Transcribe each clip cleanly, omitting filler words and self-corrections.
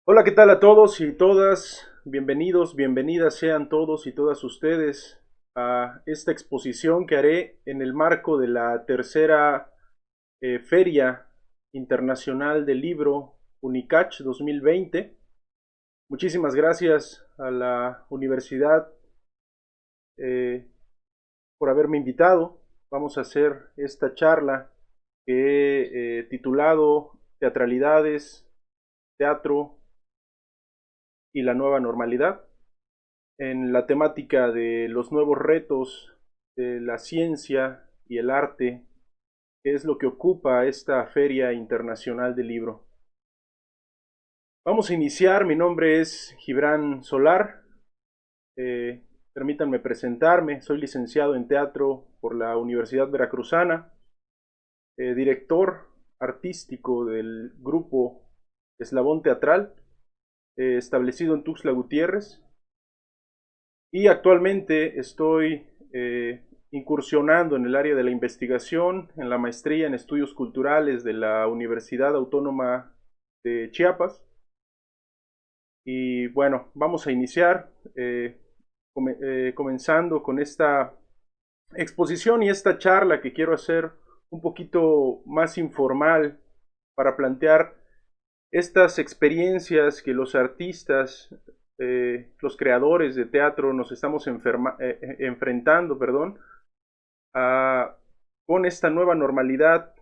Hola, ¿qué tal a todos y todas? Bienvenidos, bienvenidas sean todos y todas ustedes a esta exposición que haré en el marco de la tercera Feria Internacional del Libro Unicach 2020. Muchísimas gracias a la universidad eh, por haberme invitado. Vamos a hacer esta charla que he titulado Teatralidades, Teatro y la Nueva Normalidad, en la temática de los nuevos retos de la ciencia y el arte, que es lo que ocupa esta Feria Internacional del Libro. Vamos a iniciar. Mi nombre es Gibran Solar. Eh, Permítanme presentarme. Soy licenciado en teatro por la Universidad Veracruzana, director artístico del grupo Eslabón Teatral, establecido en Tuxtla Gutiérrez, y actualmente estoy incursionando en el área de la investigación, en la maestría en estudios culturales de la Universidad Autónoma de Chiapas. Y bueno, vamos a iniciar comenzando con esta exposición y esta charla que quiero hacer un poquito más informal para plantear estas experiencias que los artistas, los creadores de teatro nos estamos enfrentando, perdón, a, con esta nueva normalidad.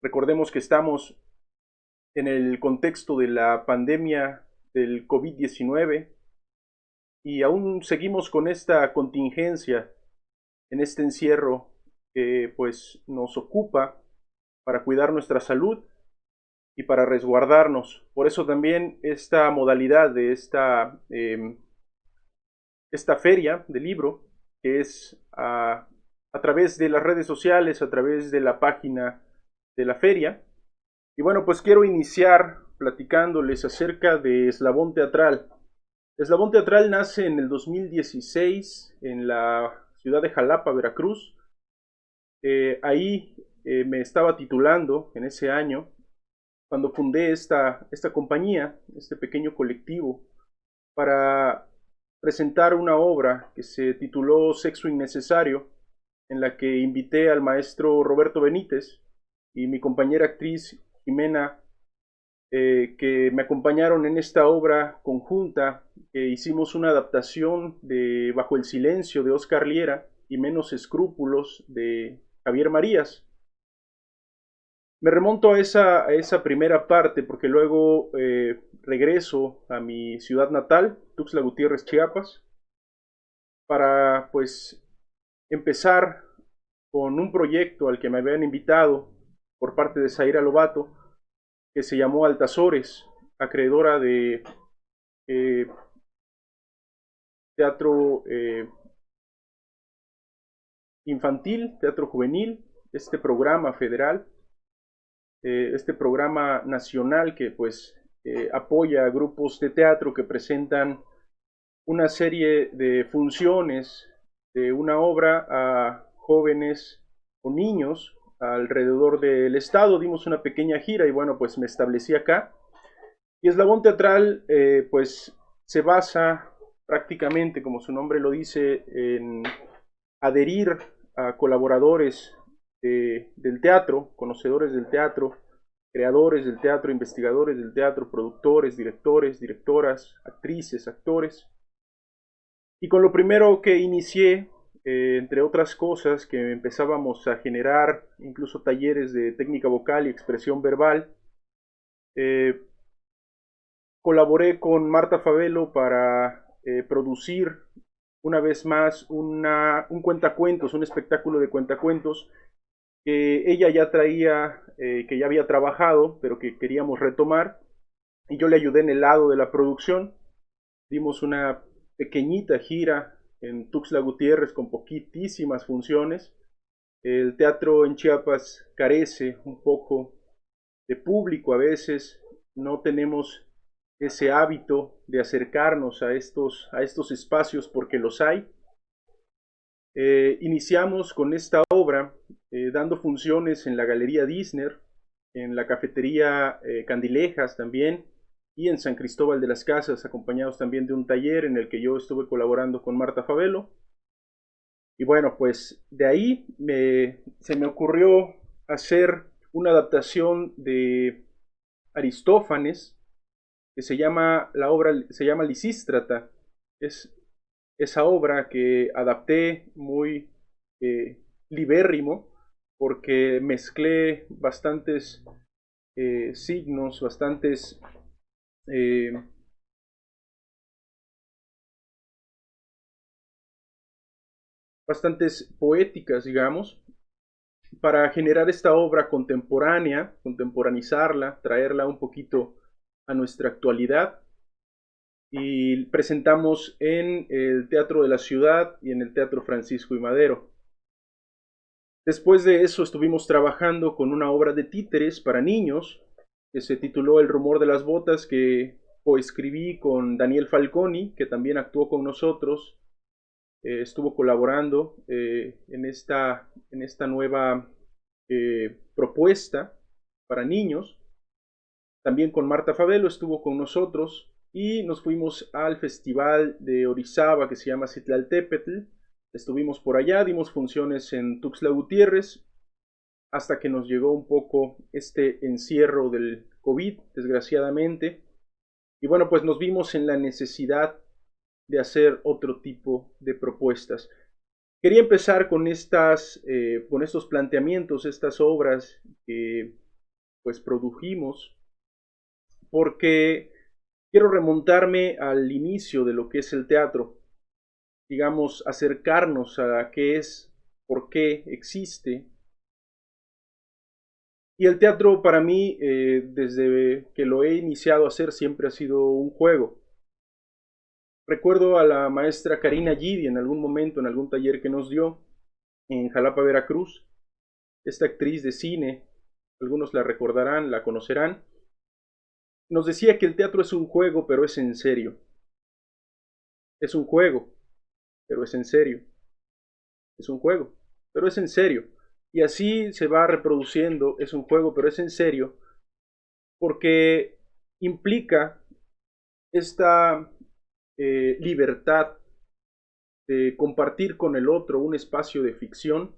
Recordemos que estamos en el contexto de la pandemia del COVID-19 y aún seguimos con esta contingencia, en este encierro que pues nos ocupa para cuidar nuestra salud y para resguardarnos. Por eso también esta modalidad de esta feria del libro, que es a través de las redes sociales, a través de la página de la feria. Y bueno, pues quiero iniciar platicándoles acerca de Eslabón Teatral. Eslabón Teatral nace en el 2016 en la ciudad de Jalapa, Veracruz. Ahí me estaba titulando en ese año cuando fundé esta compañía, este pequeño colectivo, para presentar una obra que se tituló Sexo Innecesario, en la que invité al maestro Roberto Benítez y mi compañera actriz Jimena, que me acompañaron en esta obra conjunta. Hicimos una adaptación de Bajo el Silencio de Oscar Liera y Menos Escrúpulos de Javier Marías. Me remonto a esa primera parte porque luego regreso a mi ciudad natal, Tuxtla Gutiérrez, Chiapas, para pues empezar con un proyecto al que me habían invitado por parte de Zaira Lobato, que se llamó Altazores, acreedora de eh, teatro infantil, teatro juvenil, este programa federal, este programa nacional que pues apoya a grupos de teatro que presentan una serie de funciones de una obra a jóvenes o niños alrededor del estado. Dimos una pequeña gira y bueno, pues me establecí acá. Y Eslabón Teatral pues se basa prácticamente, como su nombre lo dice, en adherir a colaboradores del teatro, conocedores del teatro, creadores del teatro, investigadores del teatro, productores, directores, directoras, actrices, actores. Y con lo primero que inicié, entre otras cosas, que empezábamos a generar incluso talleres de técnica vocal y expresión verbal, eh, colaboré con Marta Favelo para producir una vez más un cuentacuentos, un espectáculo de cuentacuentos que ella ya traía, que ya había trabajado, pero que queríamos retomar, y yo le ayudé en el lado de la producción. Dimos una pequeñita gira en Tuxtla Gutiérrez con poquitísimas funciones. El teatro en Chiapas carece un poco de público a veces, no tenemos ese hábito de acercarnos a estos espacios porque los hay. Iniciamos con esta obra dando funciones en la Galería Disney, en la cafetería Candilejas también, y en San Cristóbal de las Casas, acompañados también de un taller en el que yo estuve colaborando con Marta Favelo. Y bueno, pues de ahí se me ocurrió hacer una adaptación de Aristófanes, que la obra se llama Lisístrata. Es esa obra que adapté muy libérrimo, porque mezclé bastantes signos, eh, bastantes poéticas, digamos, para generar esta obra contemporánea, contemporanizarla, traerla un poquito a nuestra actualidad. Y presentamos en el Teatro de la Ciudad y en el Teatro Francisco y Madero. Después de eso estuvimos trabajando con una obra de títeres para niños que se tituló El rumor de las botas, que coescribí con Daniel Falconi, que también actuó con nosotros, estuvo colaborando en esta nueva propuesta para niños. También con Marta Favelo estuvo con nosotros y nos fuimos al festival de Orizaba que se llama Citlaltépetl. Estuvimos por allá, dimos funciones en Tuxtla Gutiérrez hasta que nos llegó un poco este encierro del COVID, desgraciadamente. Y bueno, pues nos vimos en la necesidad de hacer otro tipo de propuestas. Quería empezar con con estos planteamientos, estas obras que pues produjimos, porque quiero remontarme al inicio de lo que es el teatro, digamos, acercarnos a qué es, por qué existe. Y el teatro para mí, desde que lo he iniciado a hacer, siempre ha sido un juego. Recuerdo a la maestra Karina Gidi en algún momento, en algún taller que nos dio en Jalapa, Veracruz, esta actriz de cine, algunos la recordarán, la conocerán, nos decía que el teatro es un juego, pero es en serio. Es un juego, pero es en serio. Es un juego, pero es en serio. Y así se va reproduciendo, es un juego, pero es en serio, porque implica esta libertad de compartir con el otro un espacio de ficción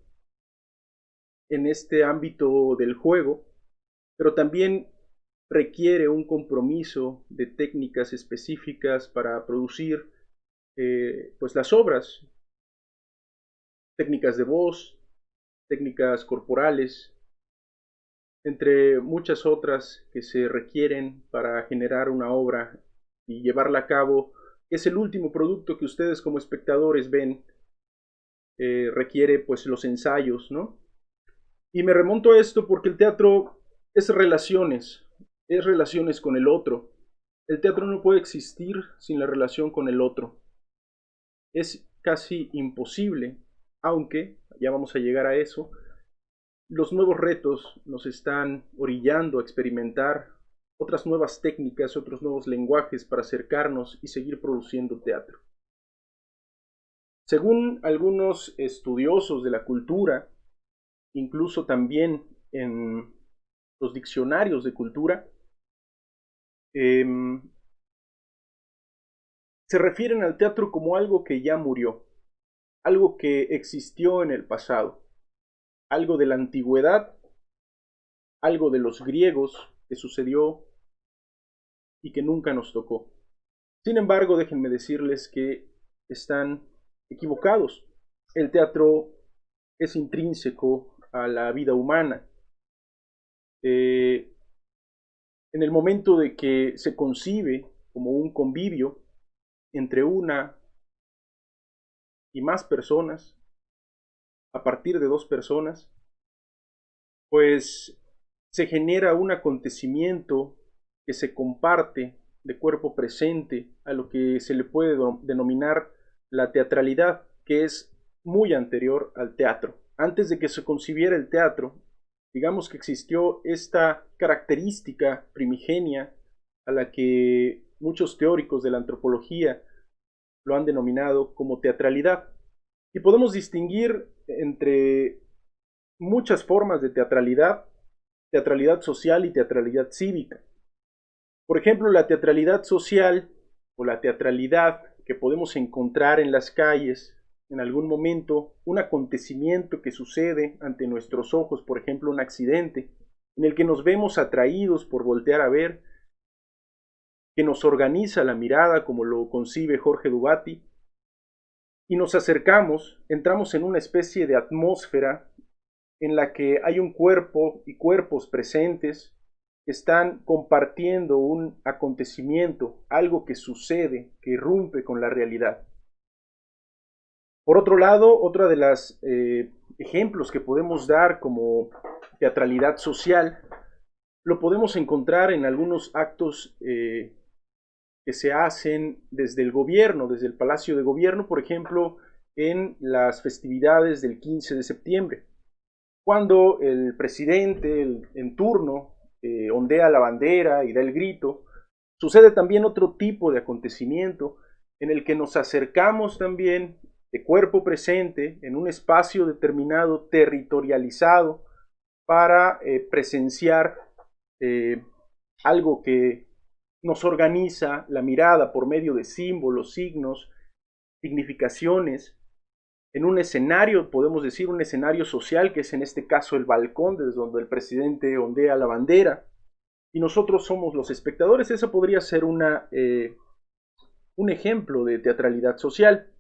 en este ámbito del juego, pero también requiere un compromiso de técnicas específicas para producir pues las obras, técnicas de voz, técnicas corporales, entre muchas otras que se requieren para generar una obra y llevarla a cabo. Es el último producto que ustedes como espectadores ven, requiere pues los ensayos, ¿no? Y me remonto a esto porque el teatro es relaciones con el otro. El teatro no puede existir sin la relación con el otro. Es casi imposible, aunque, ya vamos a llegar a eso, los nuevos retos nos están orillando a experimentar otras nuevas técnicas, otros nuevos lenguajes para acercarnos y seguir produciendo teatro. Según algunos estudiosos de la cultura, incluso también en los diccionarios de cultura, eh, se refieren al teatro como algo que ya murió, algo que existió en el pasado, algo de la antigüedad, algo de los griegos que sucedió y que nunca nos tocó. Sin embargo, déjenme decirles que están equivocados. El teatro es intrínseco a la vida humana. Eh, en el momento de que se concibe como un convivio entre una y más personas, a partir de dos personas, pues se genera un acontecimiento que se comparte de cuerpo presente a lo que se le puede denominar la teatralidad, que es muy anterior al teatro. Antes de que se concibiera el teatro, digamos que existió esta característica primigenia a la que muchos teóricos de la antropología lo han denominado como teatralidad. Y podemos distinguir entre muchas formas de teatralidad, teatralidad social y teatralidad cívica. Por ejemplo, la teatralidad social o la teatralidad que podemos encontrar en las calles en algún momento, un acontecimiento que sucede ante nuestros ojos, por ejemplo, un accidente, en el que nos vemos atraídos por voltear a ver, que nos organiza la mirada, como lo concibe Jorge Dubati, y nos acercamos, entramos en una especie de atmósfera en la que hay un cuerpo y cuerpos presentes que están compartiendo un acontecimiento, algo que sucede, que irrumpe con la realidad. Por otro lado, otra de los ejemplos que podemos dar como teatralidad social, lo podemos encontrar en algunos actos que se hacen desde el gobierno, desde el Palacio de Gobierno, por ejemplo, en las festividades del 15 de septiembre, cuando el presidente en turno ondea la bandera y da el grito. Sucede también otro tipo de acontecimiento en el que nos acercamos también de cuerpo presente en un espacio determinado, territorializado, para presenciar algo que nos organiza la mirada por medio de símbolos, signos, significaciones, en un escenario, podemos decir un escenario social, que es en este caso el balcón, desde donde el presidente ondea la bandera, y nosotros somos los espectadores. Eso podría ser un ejemplo de teatralidad social,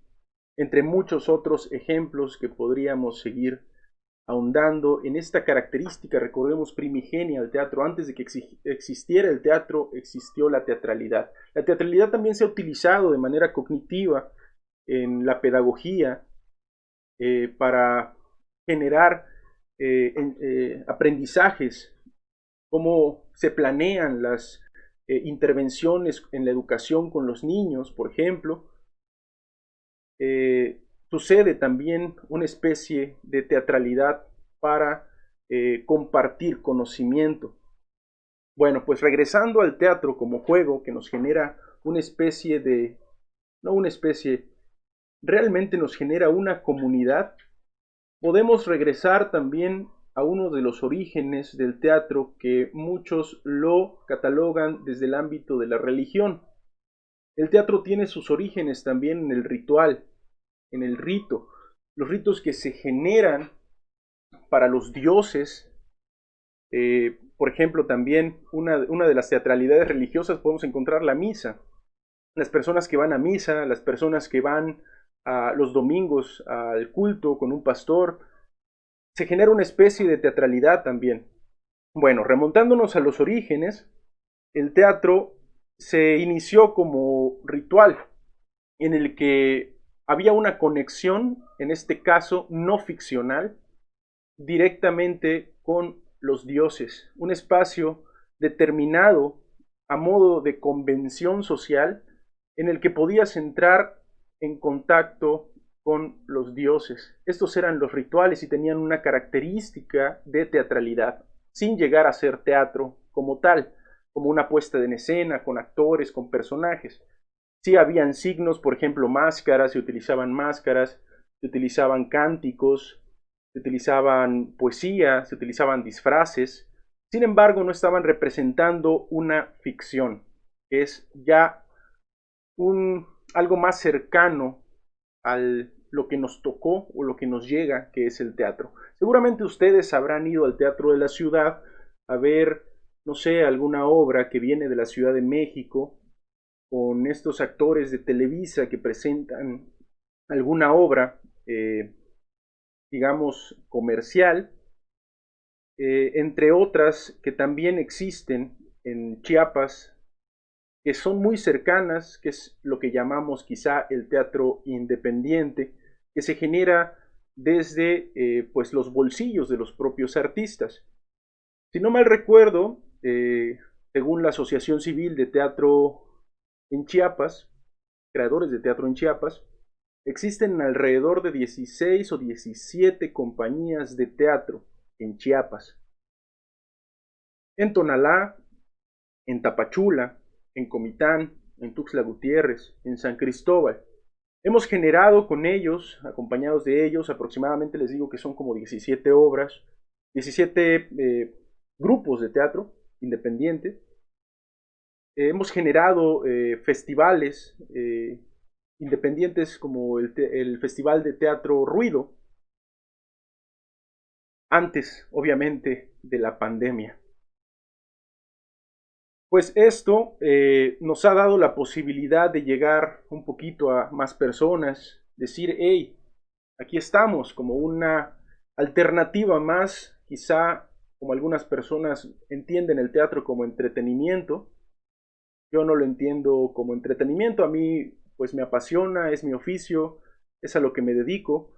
entre muchos otros ejemplos que podríamos seguir ahondando en esta característica, recordemos, primigenia del teatro. Antes de que existiera el teatro, existió la teatralidad. La teatralidad también se ha utilizado de manera cognitiva en la pedagogía para generar aprendizajes, cómo se planean las intervenciones en la educación con los niños, por ejemplo. Sucede también una especie de teatralidad para compartir conocimiento. Bueno, pues regresando al teatro como juego que nos genera una especie de, no una especie, realmente nos genera una comunidad, podemos regresar también a uno de los orígenes del teatro que muchos lo catalogan desde el ámbito de la religión. El teatro tiene sus orígenes también en el ritual, en el rito, los ritos que se generan para los dioses. Por ejemplo, también una de las teatralidades religiosas podemos encontrar la misa. Las personas que van a misa, las personas que van a los domingos al culto con un pastor, se genera una especie de teatralidad también. Bueno, remontándonos a los orígenes, el teatro se inició como ritual en el que había una conexión, en este caso no ficcional, directamente con los dioses, un espacio determinado a modo de convención social en el que podías entrar en contacto con los dioses. Estos eran los rituales y tenían una característica de teatralidad, sin llegar a ser teatro como tal, como una puesta en escena, con actores, con personajes. Sí habían signos, por ejemplo, máscaras, se utilizaban cánticos, se utilizaban poesía, se utilizaban disfraces. Sin embargo, no estaban representando una ficción, que es ya algo más cercano a lo que nos tocó o lo que nos llega, que es el teatro. Seguramente ustedes habrán ido al Teatro de la Ciudad a ver, no sé, alguna obra que viene de la Ciudad de México, con estos actores de Televisa que presentan alguna obra, digamos, comercial, entre otras que también existen en Chiapas, que son muy cercanas, que es lo que llamamos quizá el teatro independiente, que se genera desde pues los bolsillos de los propios artistas. Si no mal recuerdo, según la Asociación Civil de Teatro en Chiapas, creadores de teatro en Chiapas, existen alrededor de 16 o 17 compañías de teatro en Chiapas. En Tonalá, en Tapachula, en Comitán, en Tuxtla Gutiérrez, en San Cristóbal. Hemos generado con ellos, acompañados de ellos, aproximadamente les digo que son como 17 obras, 17 grupos de teatro independiente, hemos generado festivales independientes como el Festival de Teatro Ruido, antes, obviamente, de la pandemia. Pues esto nos ha dado la posibilidad de llegar un poquito a más personas, decir, hey, aquí estamos como una alternativa más, quizá como algunas personas entienden el teatro como entretenimiento. Yo no lo entiendo como entretenimiento, a mí pues me apasiona, es mi oficio, es a lo que me dedico,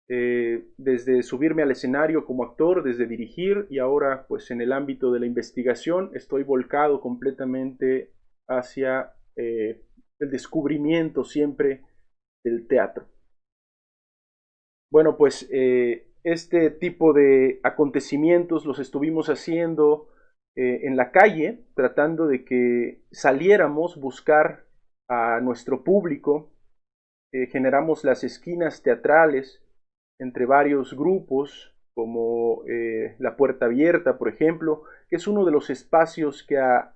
desde subirme al escenario como actor, desde dirigir y ahora pues en el ámbito de la investigación estoy volcado completamente hacia el descubrimiento siempre del teatro. Bueno, pues este tipo de acontecimientos los estuvimos haciendo en la calle, tratando de que saliéramos, buscar a nuestro público. Generamos las esquinas teatrales entre varios grupos, como La Puerta Abierta, por ejemplo, que es uno de los espacios que ha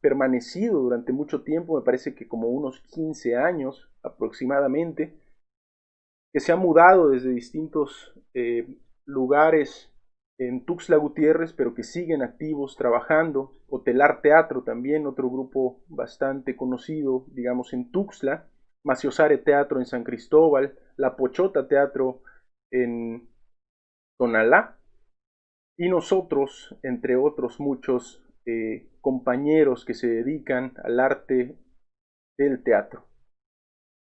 permanecido durante mucho tiempo, me parece que como unos 15 años aproximadamente, que se ha mudado desde distintos lugares en Tuxtla Gutiérrez, pero que siguen activos trabajando. Hotelar Teatro también, otro grupo bastante conocido, digamos, en Tuxtla. Maciosare Teatro en San Cristóbal. La Pochota Teatro en Tonalá. Y nosotros, entre otros muchos compañeros que se dedican al arte del teatro.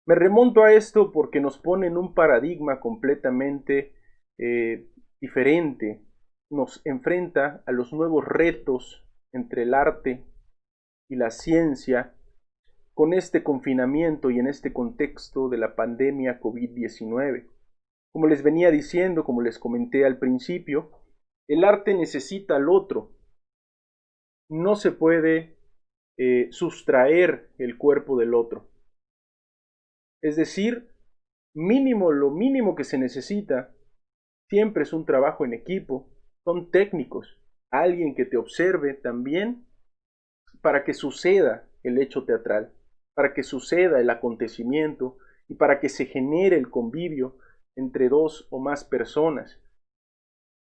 Me remonto a esto porque nos pone en un paradigma completamente diferente, nos enfrenta a los nuevos retos entre el arte y la ciencia con este confinamiento y en este contexto de la pandemia COVID-19. Como les venía diciendo, como les comenté al principio, el arte necesita al otro. No se puede sustraer el cuerpo del otro. Es decir, lo mínimo que se necesita siempre es un trabajo en equipo, son técnicos, alguien que te observe también para que suceda el hecho teatral, para que suceda el acontecimiento y para que se genere el convivio entre dos o más personas.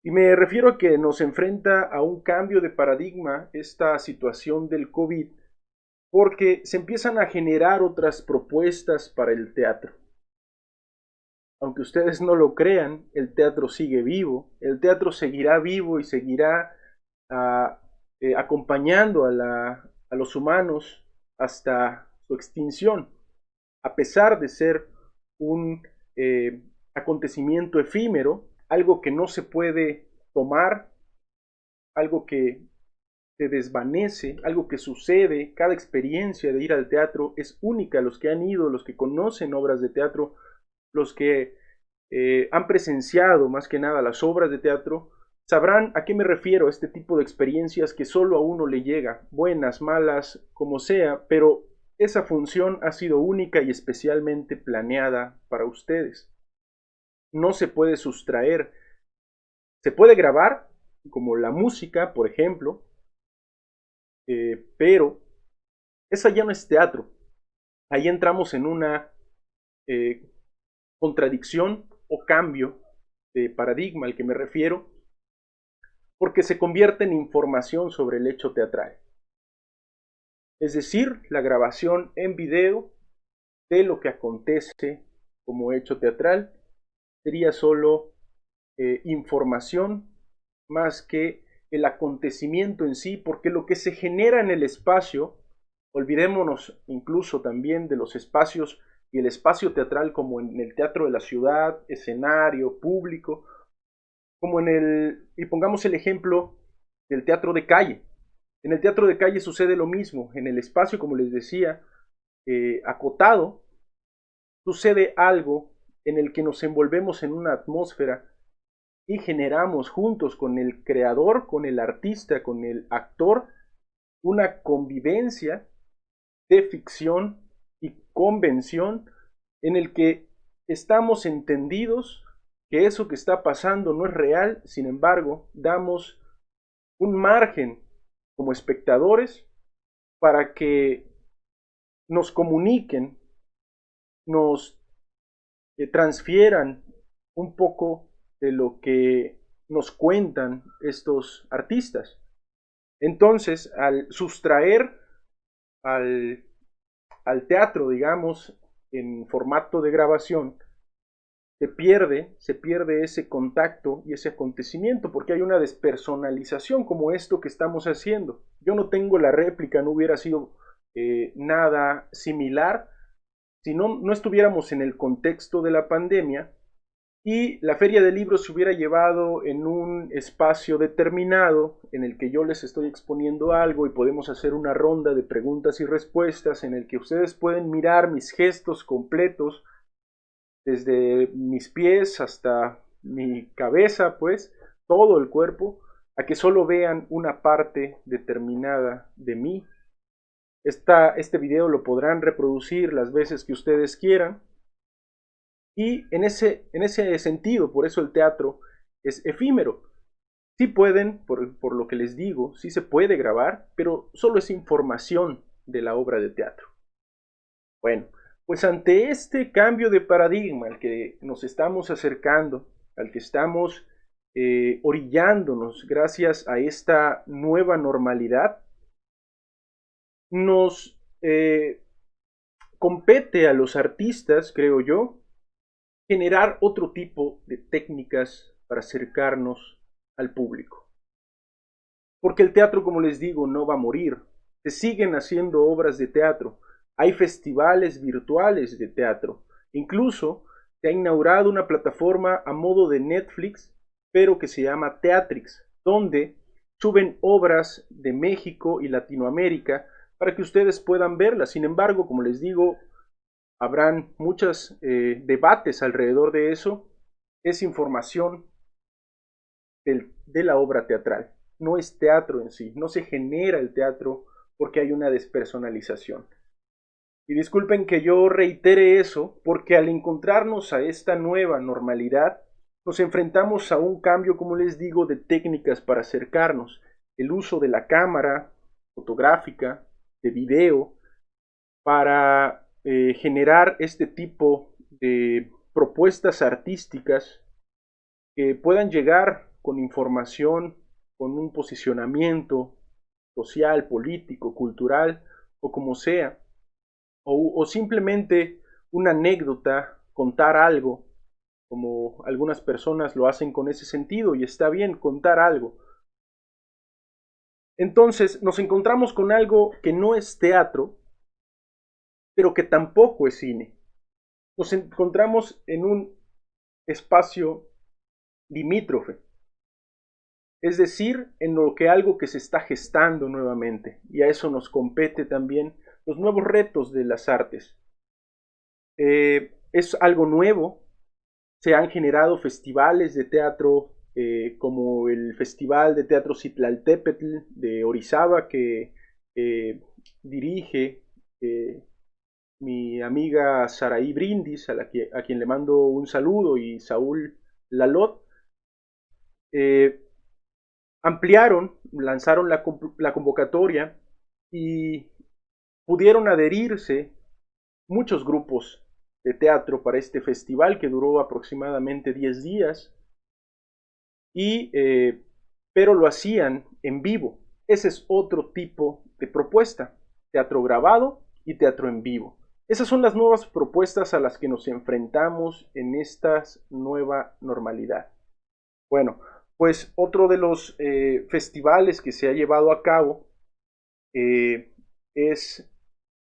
Y me refiero a que nos enfrenta a un cambio de paradigma esta situación del COVID, porque se empiezan a generar otras propuestas para el teatro. Aunque ustedes no lo crean, el teatro sigue vivo, el teatro seguirá vivo y seguirá ah, acompañando a los humanos hasta su extinción, a pesar de ser un acontecimiento efímero, algo que no se puede tomar, algo que se desvanece, algo que sucede. Cada experiencia de ir al teatro es única. Los que han ido, los que conocen obras de teatro, los que han presenciado más que nada las obras de teatro, sabrán a qué me refiero, a este tipo de experiencias que solo a uno le llega, buenas, malas, como sea, pero esa función ha sido única y especialmente planeada para ustedes. No se puede sustraer. Se puede grabar, como la música, por ejemplo, pero esa ya no es teatro. Ahí entramos en una eh, contradicción o cambio de paradigma al que me refiero, porque se convierte en información sobre el hecho teatral. Es decir, la grabación en video de lo que acontece como hecho teatral sería solo información más que el acontecimiento en sí, porque lo que se genera en el espacio, olvidémonos incluso también de los espacios y el espacio teatral como en el teatro de la ciudad, escenario, público, como y pongamos el ejemplo del teatro de calle. En el teatro de calle sucede lo mismo, en el espacio, como les decía, acotado, sucede algo en el que nos envolvemos en una atmósfera y generamos juntos con el creador, con el artista, con el actor, una convivencia de ficción y convención en el que estamos entendidos que eso que está pasando no es real, sin embargo, damos un margen como espectadores para que nos comuniquen, nos transfieran un poco de lo que nos cuentan estos artistas. Entonces, al sustraer al, al teatro, digamos, en formato de grabación, se pierde ese contacto y ese acontecimiento, porque hay una despersonalización como esto que estamos haciendo. Yo no tengo la réplica, no hubiera sido nada similar si no estuviéramos en el contexto de la pandemia y la feria de libros se hubiera llevado en un espacio determinado en el que yo les estoy exponiendo algo y podemos hacer una ronda de preguntas y respuestas en el que ustedes pueden mirar mis gestos completos desde mis pies hasta mi cabeza, pues, todo el cuerpo, a que solo vean una parte determinada de mí. Este video lo podrán reproducir las veces que ustedes quieran. Y en ese sentido, por eso el teatro es efímero. Sí pueden, por lo que les digo, sí se puede grabar, pero solo es información de la obra de teatro. Bueno, pues ante este cambio de paradigma al que nos estamos acercando, al que estamos orillándonos gracias a esta nueva normalidad, nos compete a los artistas, creo yo, generar otro tipo de técnicas para acercarnos al público. Porque el teatro, como les digo, no va a morir. Se siguen haciendo obras de teatro. Hay festivales virtuales de teatro. Incluso se ha inaugurado una plataforma a modo de Netflix, pero que se llama Teatrix, donde suben obras de México y Latinoamérica para que ustedes puedan verlas. Sin embargo, como les digo, habrán muchos debates alrededor de eso. Es información de la obra teatral. No es teatro en sí. No se genera el teatro porque hay una despersonalización. Y disculpen que yo reitere eso, porque al encontrarnos a esta nueva normalidad, nos enfrentamos a un cambio, como les digo, de técnicas para acercarnos. El uso de la cámara fotográfica, de video, para generar este tipo de propuestas artísticas que puedan llegar con información, con un posicionamiento social, político, cultural o como sea, o simplemente una anécdota, contar algo, como algunas personas lo hacen con ese sentido y está bien contar algo. Entonces nos encontramos con algo que no es teatro, pero que tampoco es cine. Nos encontramos en un espacio limítrofe, es decir, en lo que algo que se está gestando nuevamente, y a eso nos compete también los nuevos retos de las artes. Es algo nuevo, se han generado festivales de teatro como el Festival de Teatro Citlaltépetl de Orizaba que dirige mi amiga Saraí Brindis, a quien le mando un saludo, y Saúl Lalot. eh, Ampliaron, lanzaron la convocatoria y pudieron adherirse muchos grupos de teatro para este festival que duró aproximadamente 10 días, y, pero lo hacían en vivo. Ese es otro tipo de propuesta, teatro grabado y teatro en vivo. Esas son las nuevas propuestas a las que nos enfrentamos en esta nueva normalidad. Bueno, pues otro de los festivales que se ha llevado a cabo es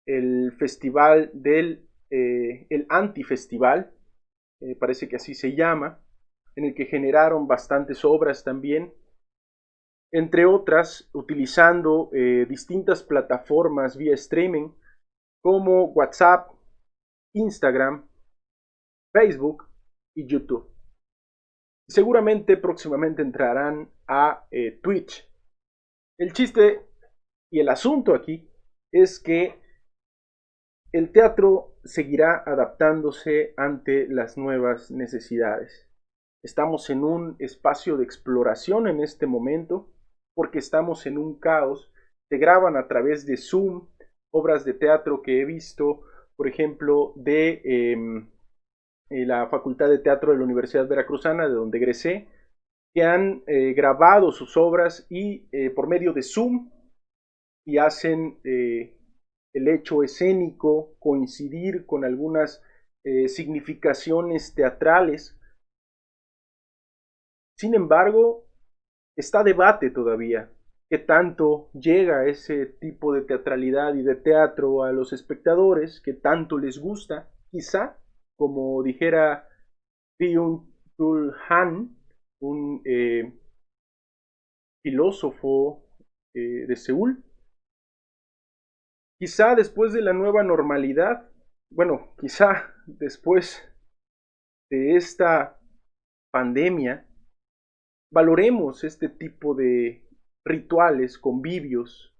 el festival el Antifestival, parece que así se llama, en el que generaron bastantes obras también, entre otras utilizando distintas plataformas vía streaming como WhatsApp, Instagram, Facebook y YouTube. Seguramente próximamente entrarán a Twitch. El chiste y el asunto aquí es que el teatro seguirá adaptándose ante las nuevas necesidades. Estamos en un espacio de exploración en este momento porque estamos en un caos se graban a través de Zoom, obras de teatro que he visto, por ejemplo, de la Facultad de Teatro de la Universidad Veracruzana, de donde egresé, que han grabado sus obras y por medio de Zoom y hacen el hecho escénico coincidir con algunas significaciones teatrales. Sin embargo, está debate todavía qué tanto llega ese tipo de teatralidad y de teatro a los espectadores, qué tanto les gusta, quizá, como dijera Byung-Chul Han, un filósofo de Seúl, quizá después de la nueva normalidad, bueno, quizá después de esta pandemia, valoremos este tipo de rituales, convivios.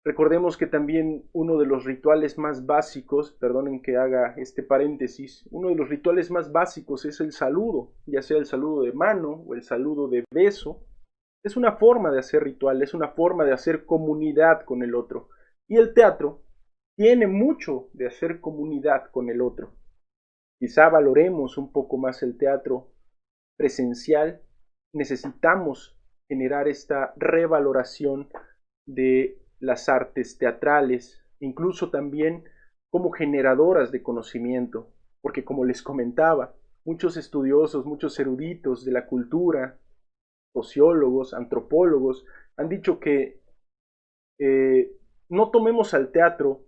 Recordemos que también uno de los rituales más básicos, perdonen que haga este paréntesis, uno de los rituales más básicos es el saludo, ya sea el saludo de mano o el saludo de beso. Es una forma de hacer ritual, es una forma de hacer comunidad con el otro. Y el teatro tiene mucho de hacer comunidad con el otro. Quizá valoremos un poco más el teatro presencial. Necesitamos generar esta revaloración de las artes teatrales, incluso también como generadoras de conocimiento, porque como les comentaba, muchos estudiosos, muchos eruditos de la cultura, sociólogos, antropólogos, han dicho que no tomemos al teatro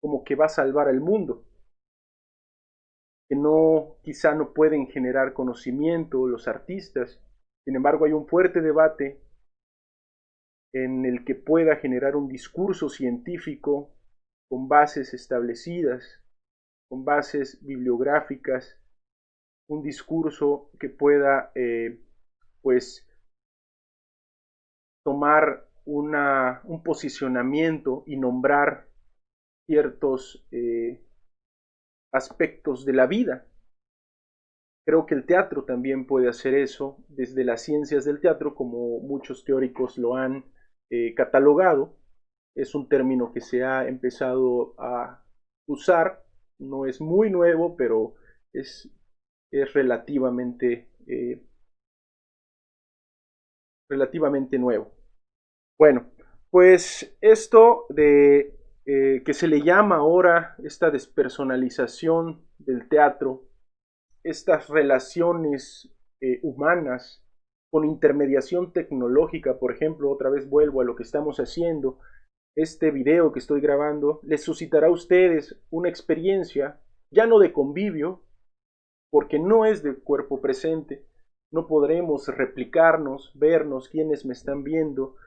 como que va a salvar al mundo, que no, quizá no pueden generar conocimiento los artistas. Sin embargo, hay un fuerte debate en el que pueda generar un discurso científico con bases establecidas, con bases bibliográficas, un discurso que pueda pues tomar un posicionamiento y nombrar ciertos aspectos de la vida. Creo que el teatro también puede hacer eso desde las ciencias del teatro, como muchos teóricos lo han catalogado. Es un término que se ha empezado a usar, no es muy nuevo, pero es relativamente nuevo. Bueno, pues esto de que se le llama ahora esta despersonalización del teatro, estas relaciones humanas con intermediación tecnológica, por ejemplo, otra vez vuelvo a lo que estamos haciendo, este video que estoy grabando les suscitará a ustedes una experiencia ya no de convivio, porque no es de cuerpo presente, no podremos replicarnos, vernos quienes me están viendo,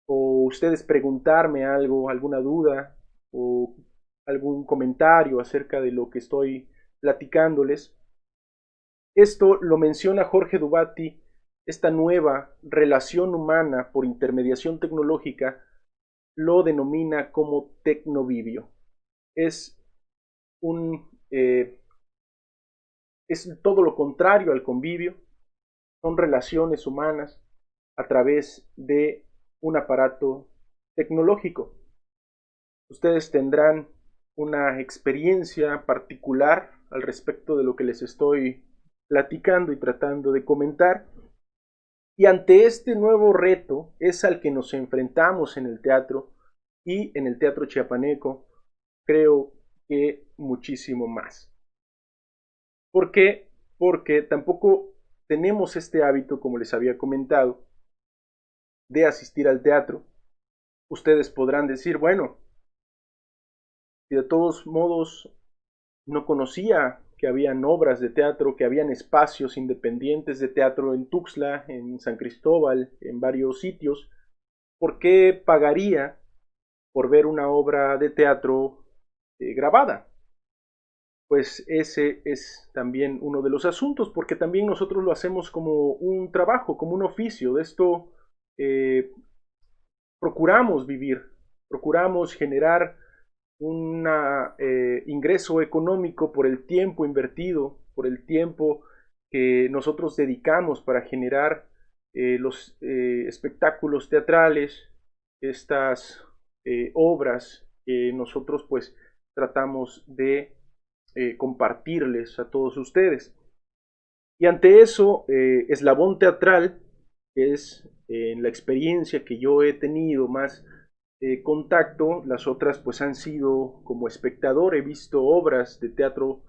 o ustedes preguntarme algo, alguna duda o algún comentario acerca de lo que estoy platicándoles. Esto lo menciona Jorge Dubati, esta nueva relación humana por intermediación tecnológica lo denomina como tecnovivio. Es es todo lo contrario al convivio, son relaciones humanas a través de un aparato tecnológico. Ustedes tendrán una experiencia particular al respecto de lo que les estoy platicando y tratando de comentar. Y ante este nuevo reto es al que nos enfrentamos en el teatro y en el teatro chiapaneco, creo que muchísimo más. ¿Por qué? Porque tampoco tenemos este hábito, como les había comentado, de asistir al teatro. Ustedes podrán decir, bueno, y de todos modos no conocía que habían obras de teatro, que habían espacios independientes de teatro en Tuxtla, en San Cristóbal, en varios sitios. ¿Por qué pagaría por ver una obra de teatro grabada? Pues ese es también uno de los asuntos, porque también nosotros lo hacemos como un trabajo, como un oficio. De esto procuramos vivir, procuramos generar un ingreso económico por el tiempo invertido, por el tiempo que nosotros dedicamos para generar los espectáculos teatrales, estas obras que nosotros pues tratamos de compartirles a todos ustedes. Y ante eso, Eslabón Teatral, que es en la experiencia que yo he tenido más contacto, las otras pues han sido como espectador, he visto obras de teatro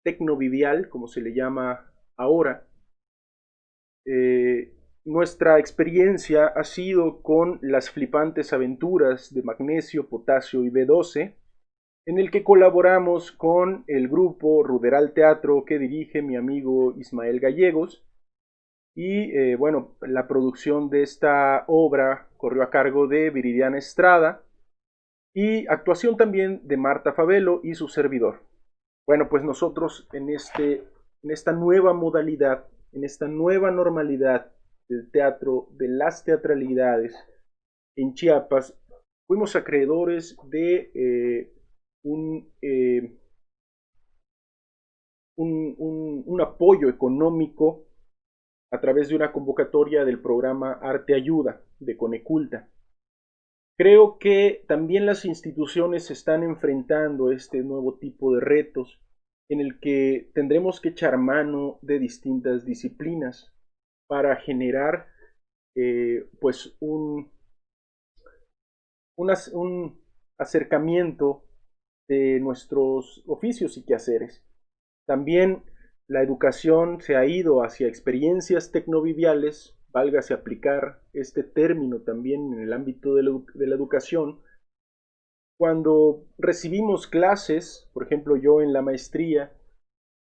tecnovivial, como se le llama ahora. Nuestra experiencia ha sido con las flipantes aventuras de magnesio, potasio y B12, en el que colaboramos con el grupo Ruderal Teatro que dirige mi amigo Ismael Gallegos. Y bueno, la producción de esta obra corrió a cargo de Viridiana Estrada y actuación también de Marta Favelo y su servidor. Bueno, pues nosotros en esta nueva modalidad, en esta nueva normalidad del teatro, de las teatralidades en Chiapas, fuimos acreedores de un apoyo económico a través de una convocatoria del programa Arte Ayuda de Coneculta. Creo que también las instituciones se están enfrentando a este nuevo tipo de retos en el que tendremos que echar mano de distintas disciplinas para generar pues un acercamiento de nuestros oficios y quehaceres. También la educación se ha ido hacia experiencias tecnoviviales, válgase aplicar este término también en el ámbito de la educación. Cuando recibimos clases, por ejemplo yo en la maestría,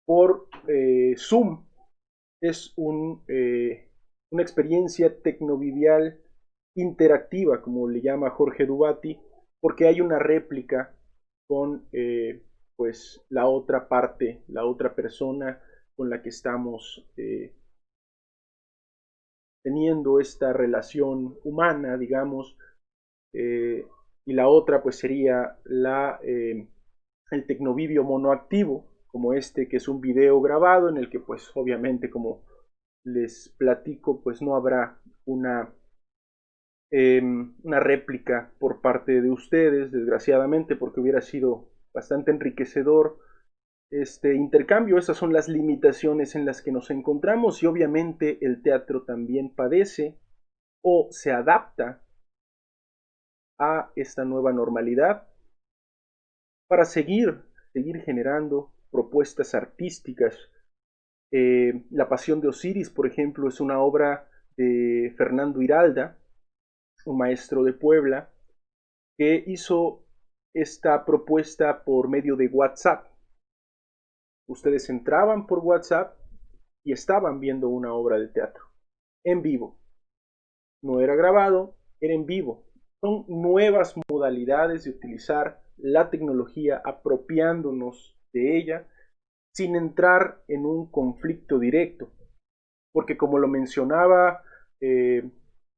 por Zoom, es una experiencia tecnovivial interactiva, como le llama Jorge Dubati, porque hay una réplica con pues la otra parte, la otra persona con la que estamos teniendo esta relación humana, digamos, y la otra pues sería el tecnovivio monoactivo, como este que es un video grabado en el que pues obviamente como les platico pues no habrá una réplica por parte de ustedes, desgraciadamente, porque hubiera sido bastante enriquecedor este intercambio. Esas son las limitaciones en las que nos encontramos y obviamente el teatro también padece o se adapta a esta nueva normalidad para seguir generando propuestas artísticas. La Pasión de Osiris, por ejemplo, es una obra de Fernando Hiralda, un maestro de Puebla, que hizo esta propuesta por medio de WhatsApp. Ustedes entraban por WhatsApp y estaban viendo una obra de teatro en vivo. No era grabado, era en vivo. Son nuevas modalidades de utilizar la tecnología apropiándonos de ella sin entrar en un conflicto directo. Porque como lo mencionaba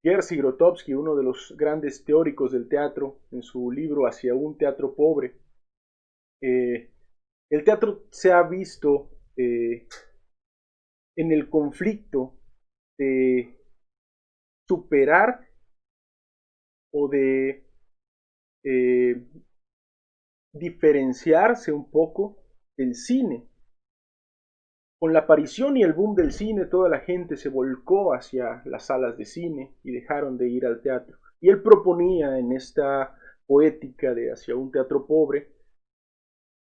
Jerzy Grotowski, uno de los grandes teóricos del teatro, en su libro Hacia un teatro pobre, el teatro se ha visto en el conflicto de superar o de eh, diferenciarse un poco del cine. Con la aparición y el boom del cine, toda la gente se volcó hacia las salas de cine y dejaron de ir al teatro. Y él proponía en esta poética de Hacia un teatro pobre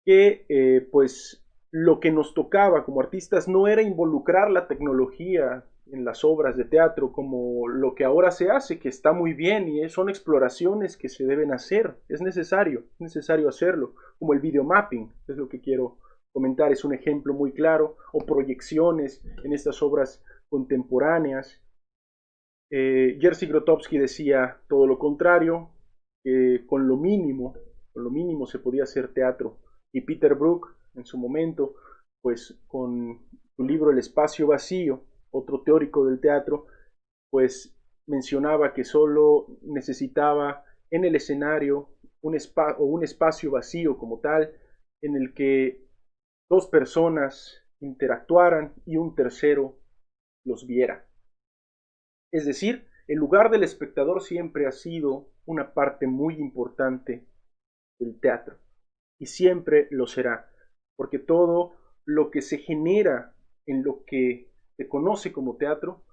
que pues lo que nos tocaba como artistas no era involucrar la tecnología en las obras de teatro como lo que ahora se hace, que está muy bien y son exploraciones que se deben hacer, es necesario hacerlo, como el videomapping, es lo que quiero comentar, es un ejemplo muy claro, o proyecciones en estas obras contemporáneas. Jerzy Grotowski decía todo lo contrario, que con lo mínimo se podía hacer teatro. Y Peter Brook, en su momento, pues con su libro El espacio vacío, otro teórico del teatro, pues mencionaba que solo necesitaba en el escenario un espacio vacío como tal, en el que dos personas interactuaran y un tercero los viera. Es decir, el lugar del espectador siempre ha sido una parte muy importante del teatro y siempre lo será, porque todo lo que se genera en lo que se conoce como teatro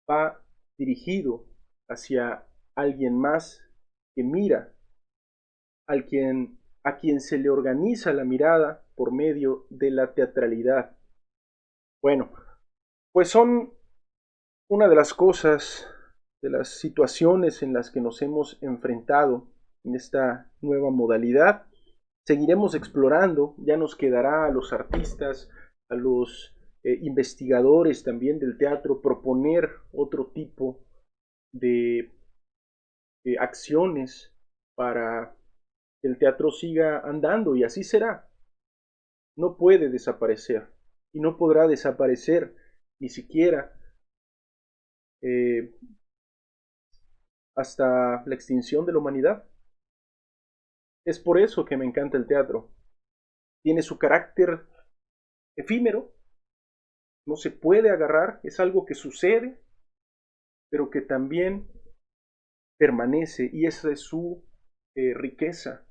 va dirigido hacia alguien más que mira, a quien se le organiza la mirada por medio de la teatralidad. Bueno, pues son una de las cosas, de las situaciones en las que nos hemos enfrentado en esta nueva modalidad. Seguiremos explorando, ya nos quedará a los artistas, a los investigadores también del teatro, proponer otro tipo de acciones para que el teatro siga andando, y así será. No puede desaparecer y no podrá desaparecer ni siquiera eh, hasta la extinción de la humanidad. Es por eso que me encanta el teatro. Tiene su carácter efímero, no se puede agarrar, es algo que sucede, pero que también permanece, y esa es su riqueza,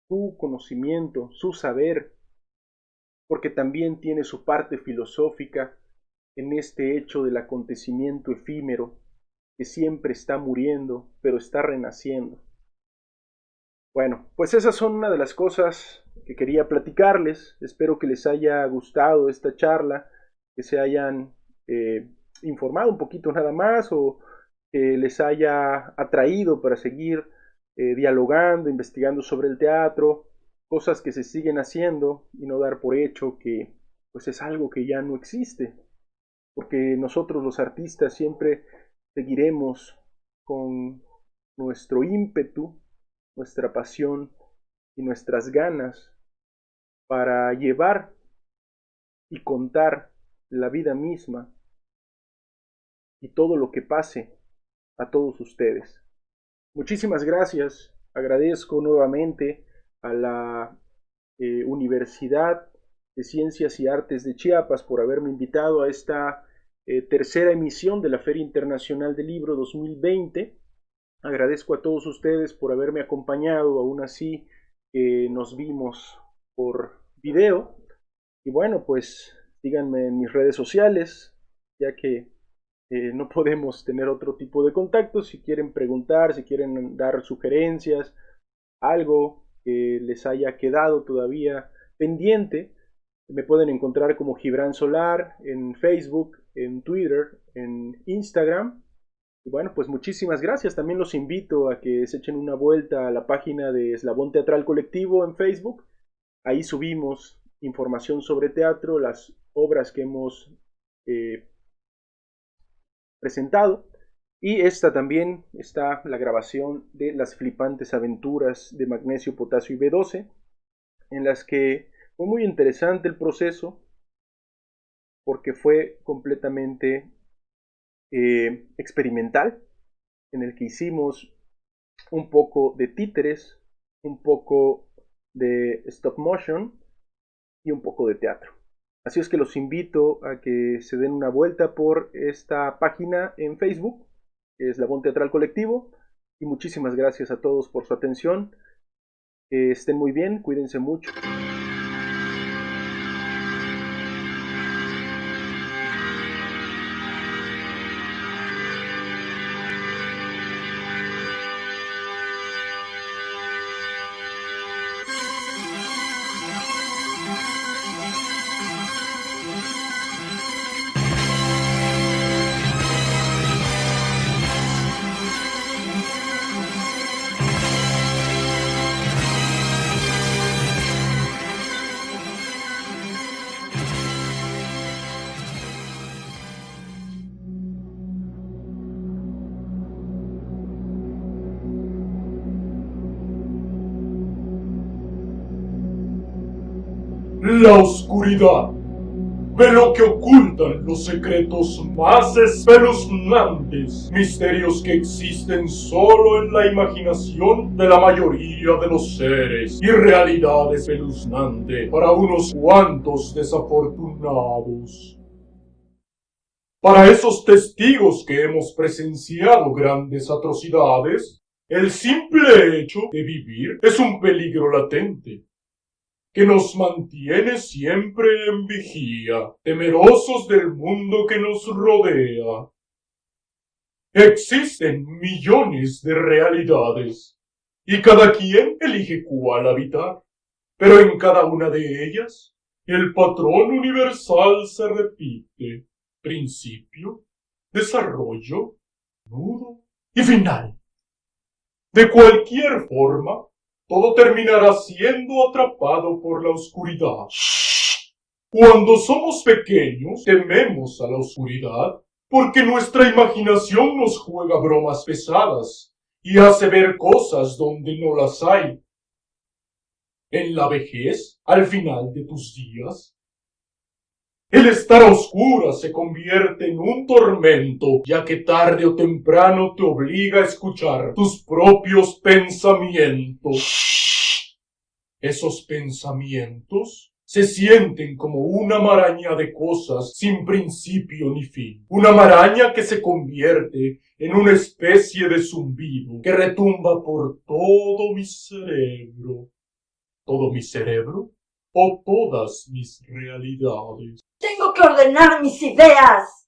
su conocimiento, su saber, porque también tiene su parte filosófica en este hecho del acontecimiento efímero que siempre está muriendo, pero está renaciendo. Bueno, pues esas son una de las cosas que quería platicarles. Espero que les haya gustado esta charla, que se hayan informado un poquito nada más, o que les haya atraído para seguir dialogando, investigando sobre el teatro, cosas que se siguen haciendo y no dar por hecho que pues es algo que ya no existe, porque nosotros los artistas siempre seguiremos con nuestro ímpetu, nuestra pasión y nuestras ganas para llevar y contar la vida misma y todo lo que pase a todos ustedes. Muchísimas gracias, agradezco nuevamente a la Universidad de Ciencias y Artes de Chiapas por haberme invitado a esta tercera emisión de la Feria Internacional del Libro 2020. Agradezco a todos ustedes por haberme acompañado, aún así nos vimos por video. Y bueno, pues síganme en mis redes sociales, ya que no podemos tener otro tipo de contacto. Si quieren preguntar, si quieren dar sugerencias, algo que les haya quedado todavía pendiente, me pueden encontrar como Gibran Solar en Facebook, en Twitter, en Instagram. Y bueno, pues muchísimas gracias. También los invito a que se echen una vuelta a la página de Eslabón Teatral Colectivo en Facebook. Ahí subimos información sobre teatro, las obras que hemos presentado. Y esta también está la grabación de Las Flipantes Aventuras de Magnesio, Potasio y B12, en las que fue muy interesante el proceso, porque fue completamente experimental, en el que hicimos un poco de títeres, un poco de stop motion y un poco de teatro. Así es que los invito a que se den una vuelta por esta página en Facebook, que es Eslabón Teatral Colectivo, y muchísimas gracias a todos por su atención. Que estén muy bien, cuídense mucho. La oscuridad. Ve lo que ocultan los secretos más espeluznantes, misterios que existen solo en la imaginación de la mayoría de los seres, y realidad espeluznante para unos cuantos desafortunados. Para esos testigos que hemos presenciado grandes atrocidades, el simple hecho de vivir es un peligro latente, que nos mantiene siempre en vigía, temerosos del mundo que nos rodea. Existen millones de realidades, y cada quien elige cuál habitar, pero en cada una de ellas, el patrón universal se repite: principio, desarrollo, nudo y final. De cualquier forma, todo terminará siendo atrapado por la oscuridad. Cuando somos pequeños, tememos a la oscuridad porque nuestra imaginación nos juega bromas pesadas y hace ver cosas donde no las hay. En la vejez, al final de tus días, el estar a oscuras se convierte en un tormento, ya que tarde o temprano te obliga a escuchar tus propios pensamientos. Esos pensamientos se sienten como una maraña de cosas sin principio ni fin. Una maraña que se convierte en una especie de zumbido que retumba por todo mi cerebro. ¿Todo mi cerebro? ¿O todas mis realidades? Tengo que ordenar mis ideas.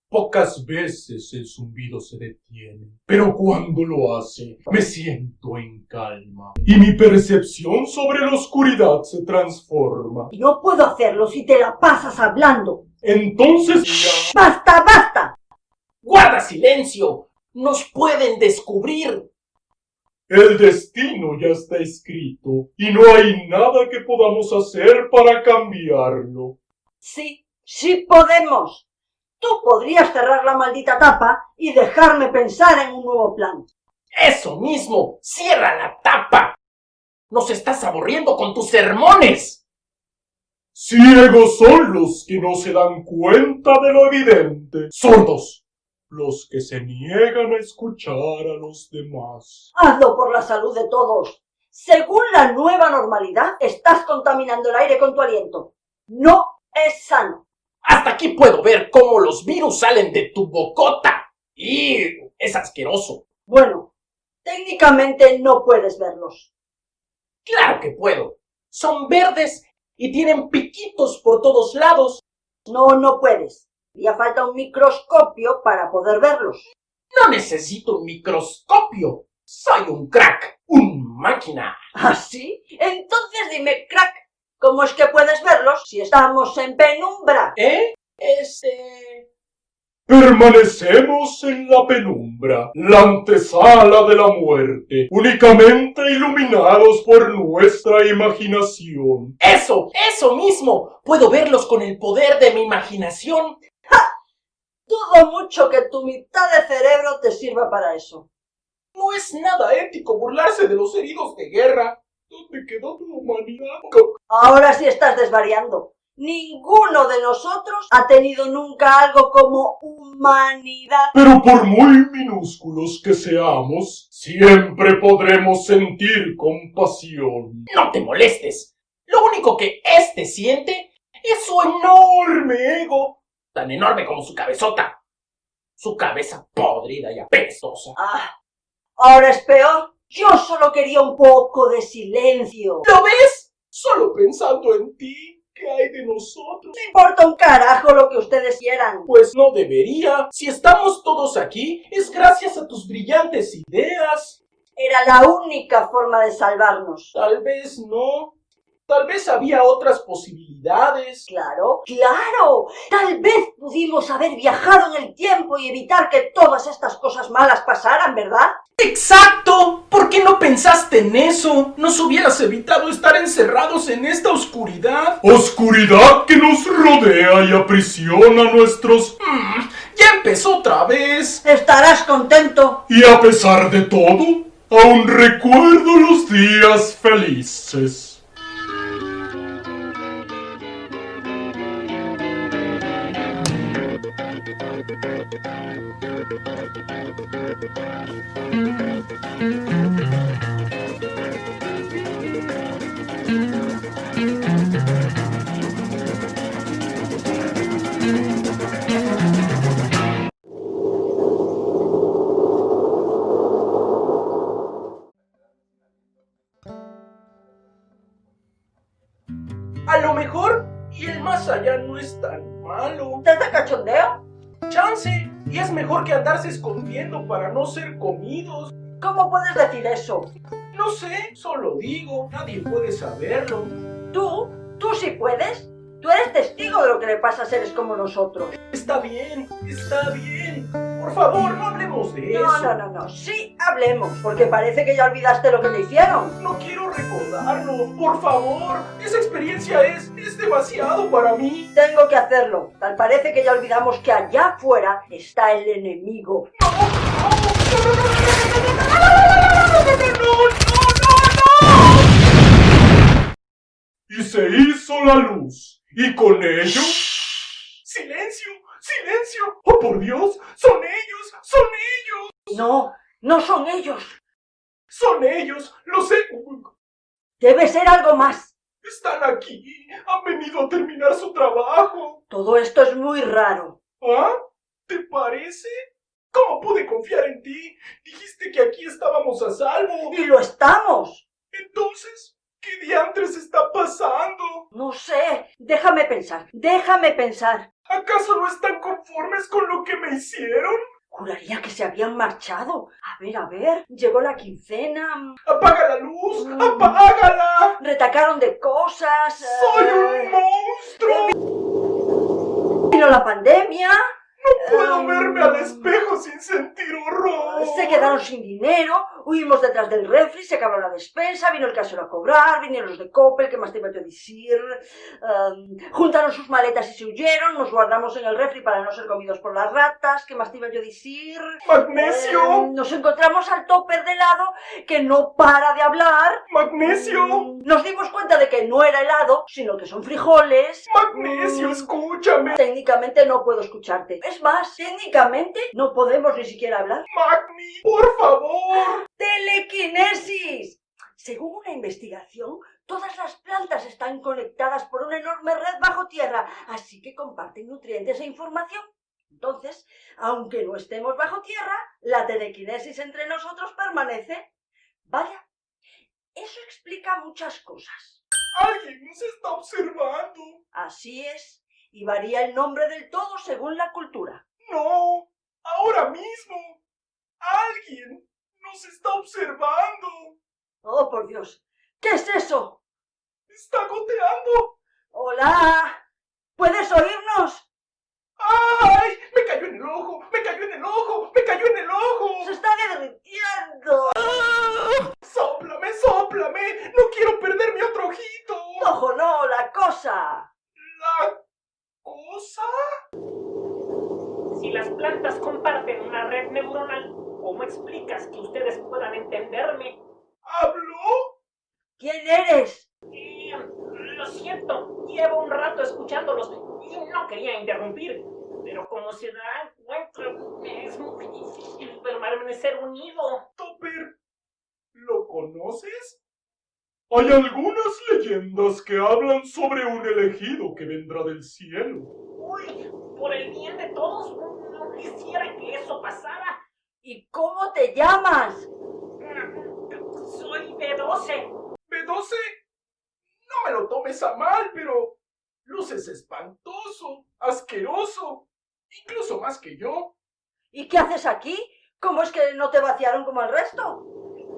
Pocas veces el zumbido se detiene, pero cuando lo hace, me siento en calma y mi percepción sobre la oscuridad se transforma. No puedo hacerlo si te la pasas hablando. Entonces ya... ¡Basta, basta! ¡Guarda silencio! ¡Nos pueden descubrir! El destino ya está escrito y no hay nada que podamos hacer para cambiarlo. Sí podemos. Tú podrías cerrar la maldita tapa y dejarme pensar en un nuevo plan. ¡Eso mismo! ¡Cierra la tapa! ¡Nos estás aburriendo con tus sermones! Ciegos son los que no se dan cuenta de lo evidente. Sordos los que se niegan a escuchar a los demás. Hazlo por la salud de todos. Según la nueva normalidad, estás contaminando el aire con tu aliento. No es sano. Hasta aquí puedo ver cómo los virus salen de tu bocota. ¡Y es asqueroso! Bueno, técnicamente no puedes verlos. ¡Claro que puedo! Son verdes y tienen piquitos por todos lados. No puedes. Ya falta un microscopio para poder verlos. No necesito un microscopio. Soy un crack, un máquina. ¿Ah, sí? Entonces dime, crack, ¿cómo es que puedes verlos si estamos en penumbra? Permanecemos en la penumbra, la antesala de la muerte, únicamente iluminados por nuestra imaginación. ¡Eso mismo! Puedo verlos con el poder de mi imaginación. Dudo mucho que tu mitad de cerebro te sirva para eso. No es nada ético burlarse de los heridos de guerra. ¿Dónde quedó tu humanidad? Ahora sí estás desvariando. Ninguno de nosotros ha tenido nunca algo como humanidad. Pero por muy minúsculos que seamos, siempre podremos sentir compasión. No te molestes. Lo único que éste siente es su enorme ego. Tan enorme como su cabezota. Su cabeza podrida y apestosa. Ahora es peor. Yo solo quería un poco de silencio. ¿Lo ves? Solo pensando en ti. ¿Qué hay de nosotros? No importa un carajo lo que ustedes quieran. Pues no debería. Si estamos todos aquí, es gracias a tus brillantes ideas. Era la única forma de salvarnos. Tal vez no. Tal vez había otras posibilidades. Claro. Tal vez pudimos haber viajado en el tiempo y evitar que todas estas cosas malas pasaran, ¿verdad? ¡Exacto! ¿Por qué no pensaste en eso? Nos hubieras evitado estar encerrados en esta oscuridad. Oscuridad que nos rodea y aprisiona nuestros... Ya empezó otra vez. Estarás contento. Y a pesar de todo, aún recuerdo los días felices. A lo mejor, y el más allá no es tan malo. ¿Estás de cachondeo? Chance, y es mejor que andarse escondiendo para no ser comidos. ¿Cómo puedes decir eso? No sé, solo digo, nadie puede saberlo. ¿Tú sí puedes? Tú eres testigo de lo que le pasa a seres como nosotros. Está bien, está bien. Por favor, no hablemos de eso. No. Sí, hablemos, porque parece que ya olvidaste lo que te hicieron. No quiero recordarlo, por favor. Esa experiencia es demasiado para mí. Tengo que hacerlo. Tal parece que ya olvidamos que allá afuera está el enemigo. Y se hizo la luz, y con ello... ¡Silencio! ¡Silencio! ¡Oh, por Dios! ¡Son ellos! ¡Son ellos! No son ellos. ¡Son ellos! ¡Lo sé! Debe ser algo más. ¡Están aquí! ¡Han venido a terminar su trabajo! Todo esto es muy raro. ¿Ah? ¿Te parece? ¿Cómo pude confiar en ti? Dijiste que aquí estábamos a salvo. ¡Y lo estamos! Entonces, ¿qué diantres está pasando? No sé. Déjame pensar. ¿Acaso no están conformes con lo que me hicieron? Juraría que se habían marchado. A ver. Llegó la quincena. ¡Apaga la luz! ¡Apágala! Retacaron de cosas. ¡Soy un monstruo! Vino la pandemia. No puedo verme al espejo sin sentir horror. Se quedaron sin dinero, huimos detrás del refri, se acabó la despensa, vino el casero a cobrar, vinieron los de Coppel, ¿qué más te iba yo a decir? Juntaron sus maletas y se huyeron, nos guardamos en el refri para no ser comidos por las ratas, ¿qué más te iba yo a decir? ¡Magnesio! Nos encontramos al topper de helado que no para de hablar. ¡Magnesio! Nos dimos cuenta de que no era helado, sino que son frijoles. ¡Magnesio, escúchame! Técnicamente no puedo escucharte. Es más, técnicamente no podemos ni siquiera hablar. ¡Magni, por favor! ¡Telequinesis! Según una investigación, todas las plantas están conectadas por una enorme red bajo tierra, así que comparten nutrientes e información. Entonces, aunque no estemos bajo tierra, la telequinesis entre nosotros permanece. Vaya, eso explica muchas cosas. ¡Alguien nos está observando! Así es, y varía el nombre del todo según la cultura. ¡No! ¡Ahora mismo! ¡Alguien nos está observando! ¡Oh, por Dios! ¿Qué es eso? ¡Está goteando! ¡Hola! ¿Puedes oírnos? ¡Ay! ¡Me cayó en el ojo! ¡Me cayó en el ojo! ¡Me cayó en el ojo! ¡Se está derritiendo! ¡Sóplame, sóplame! ¡No quiero perder mi otro ojito! ¡Ojo, no! ¡La cosa! ¿La cosa? Si las plantas comparten una red neuronal, ¿cómo explicas que ustedes puedan entenderme? ¿Habló? ¿Quién eres? Lo siento, llevo un rato escuchándolos y no quería interrumpir, pero como se dan cuenta, es muy difícil permanecer unido. Topper, ¿lo conoces? Hay algunas leyendas que hablan sobre un elegido que vendrá del cielo. Uy, por el bien de todos, no quisiera que eso pasara. ¿Y cómo te llamas? Soy B12. ¿B12? No me lo tomes a mal, pero luces espantoso, asqueroso, incluso más que yo. ¿Y qué haces aquí? ¿Cómo es que no te vaciaron como al resto?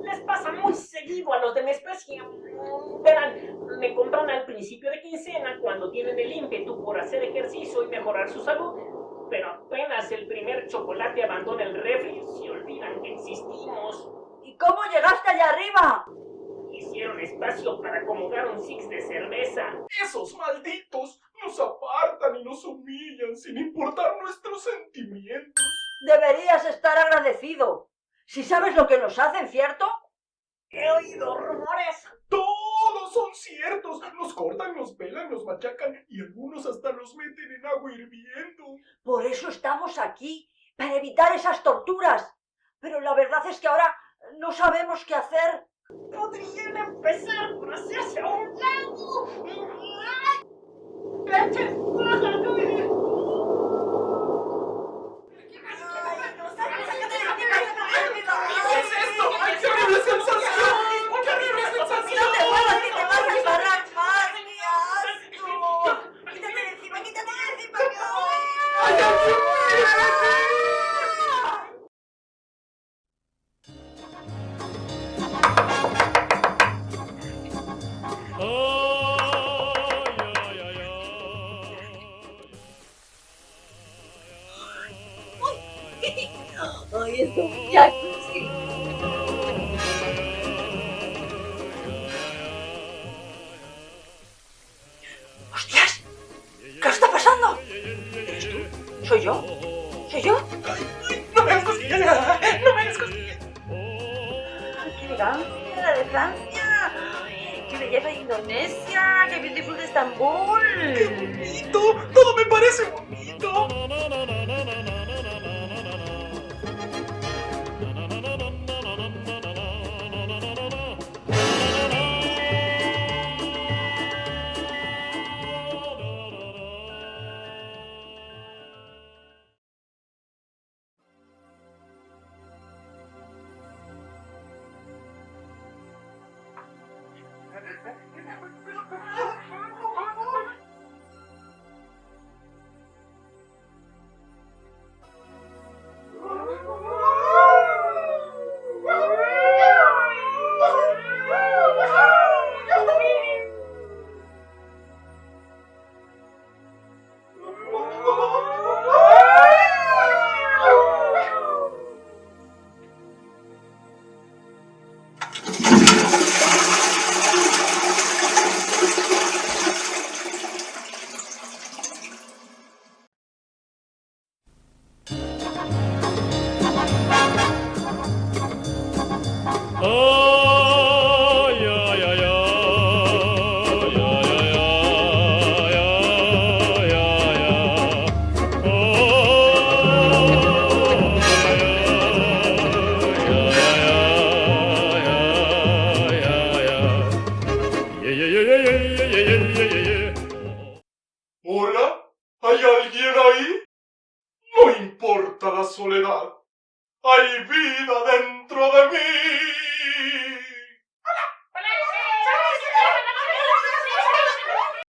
Les pasa muy seguido a los de mi especie. Verán, me compran al principio de quincena cuando tienen el ímpetu por hacer ejercicio y mejorar su salud, pero apenas el primer chocolate abandona el refri, se olvidan que existimos. ¿Y cómo llegaste allá arriba? Hicieron espacio para acomodar un six de cerveza. Esos malditos nos apartan y nos humillan sin importar nuestros sentimientos. Deberías estar agradecido. Si sabes lo que nos hacen, ¿cierto? He oído rumores. Todos son ciertos. Nos cortan, nos pelan, nos machacan y algunos hasta los meten en agua hirviendo. Por eso estamos aquí, para evitar esas torturas. Pero la verdad es que ahora no sabemos qué hacer. Podrían empezar por hacerse a un lado. ¿Qué es esto? ¡Ay, qué horrible sensación! ¡Qué horrible sensación! ¡No te muevas, que te vas a embarrar más, Dios! la de Francia. ¡Qué belleza de Indonesia! ¡Qué beautiful de Estambul! ¡Qué bonito! ¡Todo me parece bonito! ¿Hola? ¿Hay alguien ahí? No importa la soledad. Hay vida dentro de mí.